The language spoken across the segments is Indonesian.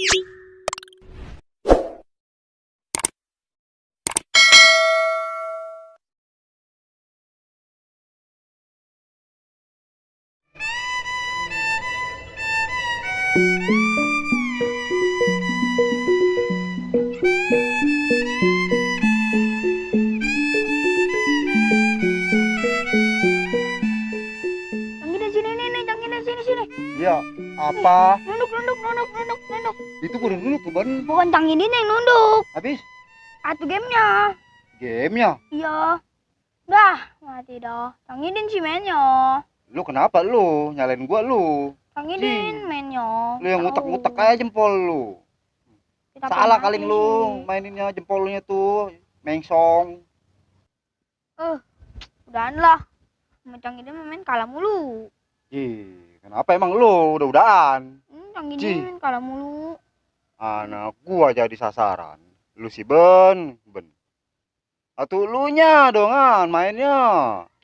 Ya, apa? Nunduk. Itu bukan nunduk tuh, Ban. Bukan Cang ini yang nunduk. Habis Atu gamenya. gamenya. Iya. Dah, mati dah. Cang Idin sih mainnya. Lu kenapa lu? Nyalain gua lu. Cang Idin mainnya. Lu yang ngutak-ngutak aja jempol lu. Kita Salah pemain. kali lu maininnya jempolnya tuh. Mengsong. Udahan lah. Sama Cang Idin main kalah mulu. Kenapa emang lu udah-udahan? Cang Idin main kalah mulu. Anak gua jadi sasaran. Lu si Ben. Atuh lu nya dongan mainnya.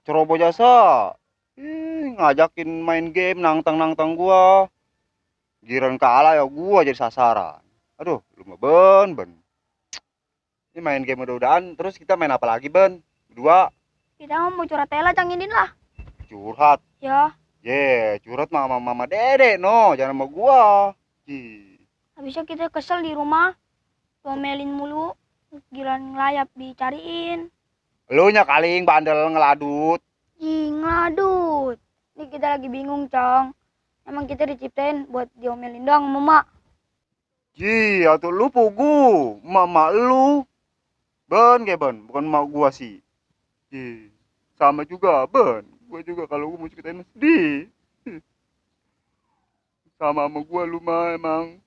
Ceroboh jasa. Ngajakin main game nangtang gua. Giran kalah ya gua jadi sasaran. Aduh, lu mah Ben. Ini main game udah-udahan, terus kita main apa lagi, Ben? Berdua. Kita mau curhat tela Cang Idin lah. Curhat. Ya. Curhat sama mama Dede, no, jangan sama gua. Habisnya kita kesel di rumah. Domelin mulu. Giran ngelayap dicariin. Lu nya kaling bandel ngeladut. Ngeladut. Ini kita lagi bingung, Cang. Emang kita diciptain buat diomelin doang, Mama. Atuh lu pugu, mama lu. Ben, bukan mak gua sih. Sama juga, Ben. Gua juga kalau gua mau ceritain sedih. Sama gua lu mah emang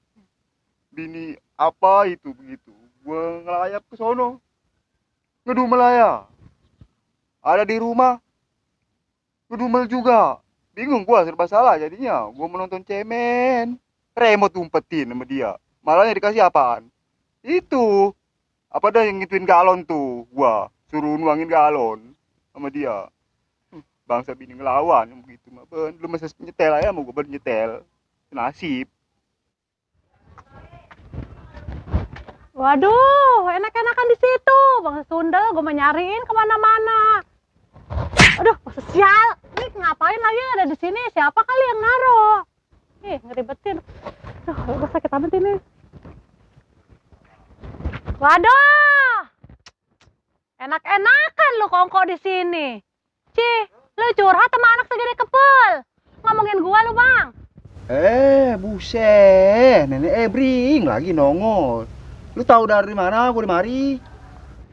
bini apa itu begitu. Gua ngelayap ke sono. Ngedumel aja. Ada di rumah. Ngedumel juga. Bingung gua serba salah jadinya. Gua menonton cemen. Remote umpetin sama dia. Malahnya dikasih apaan? Itu. Apa dah yang ngituin galon tuh? Gua suruh nuangin galon sama dia. Bangsa bini ngelawan yang begitu mah, Ben. Lu masa nyetel aja mau gua nyetel. Nasib. Waduh, enak-enakan di situ. Bang Sunda, gue mau nyariin kemana-mana. Aduh, sial. Ini ngapain lagi ada di sini? Siapa kali yang naruh? Ngeribetin. Aduh, gue sakit amat ini. Waduh, enak-enakan lu kongko di sini. Lu curhat sama anak segede kepul. Ngomongin gua lu, Bang. Buset. Nenek Ebring lagi nongol. Lu tahu dari mana gua dimari?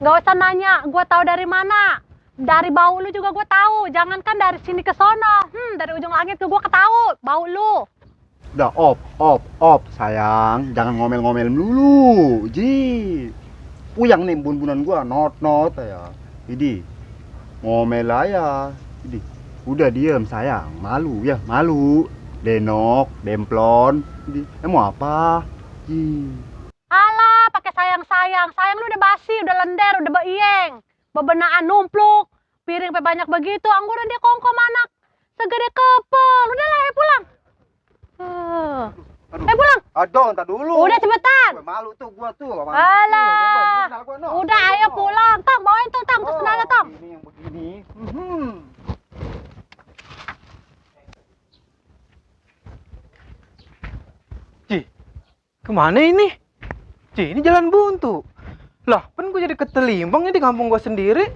Gak usah nanya, gua tahu dari mana. Dari bau lu juga gua tahu. Jangankan dari sini ke sono. Dari ujung langit ke gua ketahu bau lu. Udah op sayang, jangan ngomel-ngomel dulu. Puyang nih bun-bunan gua not ya. Idi. Ngomel aja. Idi. Udah diem sayang, malu ya, malu. Denok, demplon. Idi. Mau apa? Alah, pakai sayang-sayang. Sayang lu udah basi, udah lender, udah beiyeng. Bebenaan numpluk. Piring banyak begitu, angguran dia kongko manak. Segede kepel. Udah lah, pulang. Pulang. Aduh, entar dulu. Udah cepetan. Malu tuh gua tuh. Alah. Udah ayo pulang. Tong, bawain tuh, Tong. Terus senada, Tong. Ini yang begini. Kemana ini? Ini jalan buntu. Lah, kan gue jadi ketelimbang ya di kampung gue sendiri.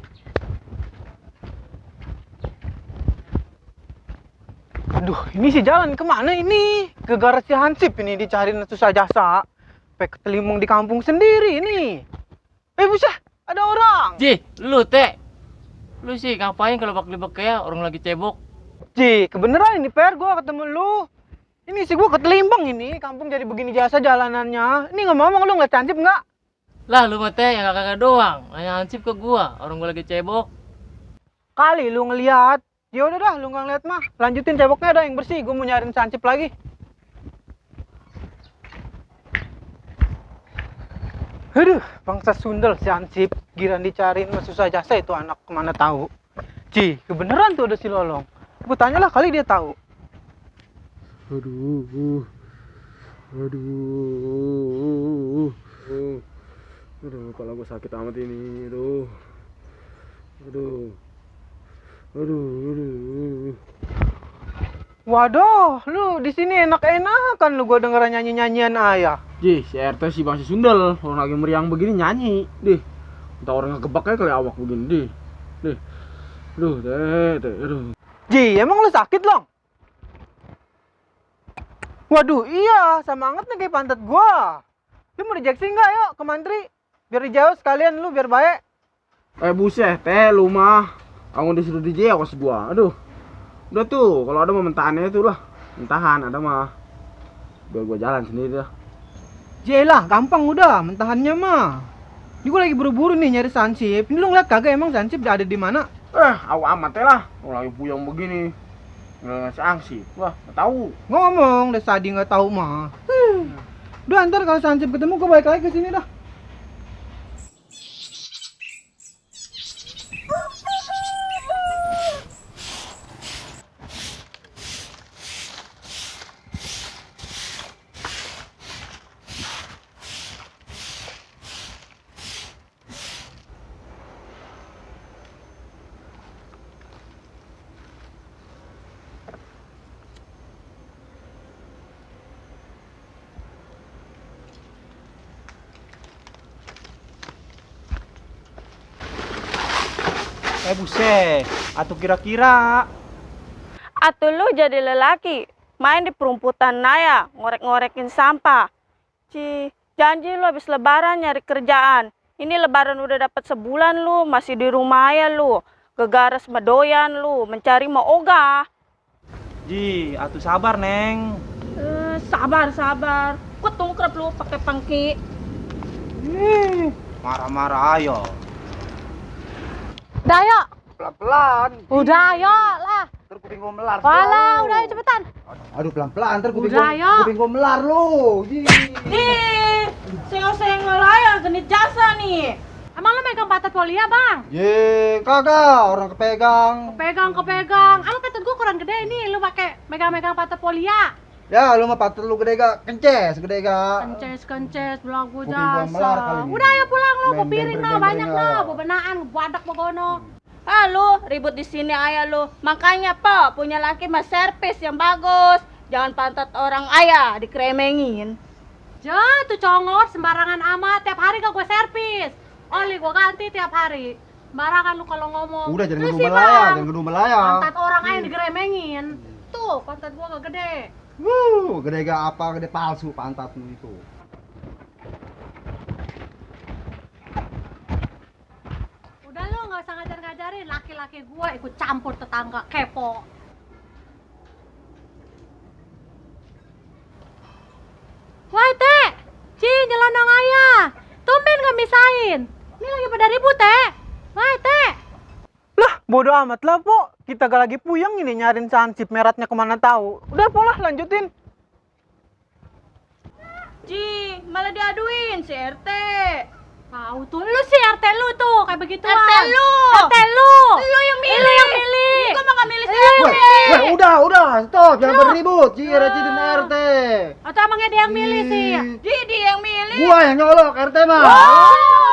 Aduh, ini sih jalan kemana ini? Ke garasi Hansip ini dicariin susah jasa. Sampai ketelimbang di kampung sendiri ini. Buset, ada orang. Lu teh. Lu sih ngapain kalau bak-libak kayak orang lagi cebok? Kebeneran ini Per, gue ketemu lu. Ini sih gue ketelimbang ini, kampung jadi begini jasa jalanannya. Ini ngomong-ngomong lu ngeliat Hansip nggak? Lah lu mah teh yang kakak doang, hanya Hansip ke gua, orang gua lagi cebok. Kali lu ngeliat. Ya udah dah, lu nggak ngeliat mah. Lanjutin ceboknya dah yang bersih, gue mau nyariin Hansip lagi. Aduh, bangsa sundel si Hansip. Giran dicariin mah susah jasa itu anak kemana tahu. Kebeneran tuh ada si Lolong. Gue tanyalah kali dia tahu. Aduh. Aduh, kepala gue sakit amat ini. Aduh. Aduh. Aduh. Waduh, lu di sini enak-enakan lu gua denger nyanyi-nyanyian ayah. Ji, si RT si Bang si Sundel, orang lagi meriang begini nyanyi. Dih. Entah orang ngegebak aja kali awak begini, dih. Dih. Aduh, aduh. Ji, emang lu sakit, Long? Waduh, iya, sama banget nih kayak pantat gua. Lu mau dijeksi nggak yuk ke mantri? Biar dijauh sekalian lu biar baik. Buset, lu mah. Aku disuruh DJ awas gua. Aduh. Udah tuh, kalau ada mau mentahannya itu lah. Mentahan ada mah. Biar gua jalan sendiri dah. Jelah, gampang udah, mentahannya mah. Ini gua lagi buru-buru nih nyari Sansip. Ini lu ngeliat kagak emang Sansip ada di mana? Awas amat ya lah. Kalau lagi puyeng begini. Nggak ngasih angsi. Wah, nggak tahu. Ngomong, udah Sadi nggak tahu mah. Udah ntar kalau Sansip ketemu gua balik lagi ke sini dah. Buset, atau kira-kira Atau lu jadi lelaki, main di perumputan naya, ngorek-ngorekin sampah. Janji lu habis lebaran nyari kerjaan. Ini lebaran udah dapat sebulan lu, masih di rumah ya lu. Gegaras medoyan lu, mencari mau ogah. Ji, atuh sabar, Neng. Sabar. Kutungkrep lu pakai pangki. Marah-marah ayo. Udah ayo. Pelan-pelan. Udah ayo lah. Ntar kuping gue melar. Walah, udah ayo cepetan. Aduh, pelan-pelan. Ntar Udah, ayo. kuping gue melar lu. Nih, senggol-senggol aja, genit jasa nih. Emang lu megang pantat Polia, Bang? Ye, kagak. Orang kepegang. Kepegang. Ah, lu pantat gua kurang gede ini, lu pakai megang-megang pantat Polia. Ya, lu mah pantat lu gede gak? Kences, gede gak? Kences, belagu Kuping gua melar kali jasa. ini. Udah ayo pulang lu, Main piring bember-bember lah banyak aja. lah, bebenaan, badak begono. Ah lu ribut di sini ayah lu. Makanya po punya laki mas servis yang bagus. Jangan pantat orang ayah dikremengin. Jah, tuh congor sembarangan amat, tiap hari gak gue servis. Oli gue ganti tiap hari. Sembarangan lu kalau ngomong. Udah, jangan Terus gedung sih, melaya, Bang, jangan gedung melaya. pantat orang aja digeremengin. Tuh, pantat gua gak gede. Gede gak apa, gede palsu pantatmu itu. Udah lu gak usah ngajar-ngajarin, laki-laki gua ikut campur tetangga, kepo. Wah, Teh, nyelonong ayah. Tumben gak misahin. Ini lagi pada ribut, Teh. Wah, Teh. Lah, bodo amat lah, Po. Kita gak lagi puyeng ini nyariin Sansip, meratnya kemana tahu. Udah, Po lah, lanjutin. Malah diaduin si RT. Tahu tuh, lu sih RT lu tuh, kayak begituan. RT lu. RT lu. Lu yang milih. Lu yang milih. Gua mah gak milih si Lu RT. yang Udah, stop, jangan beribut. RT dan RT. Atau emangnya dia yang milih sih? Dia yang milih. Gua yang nyolok, RT mah. Oh,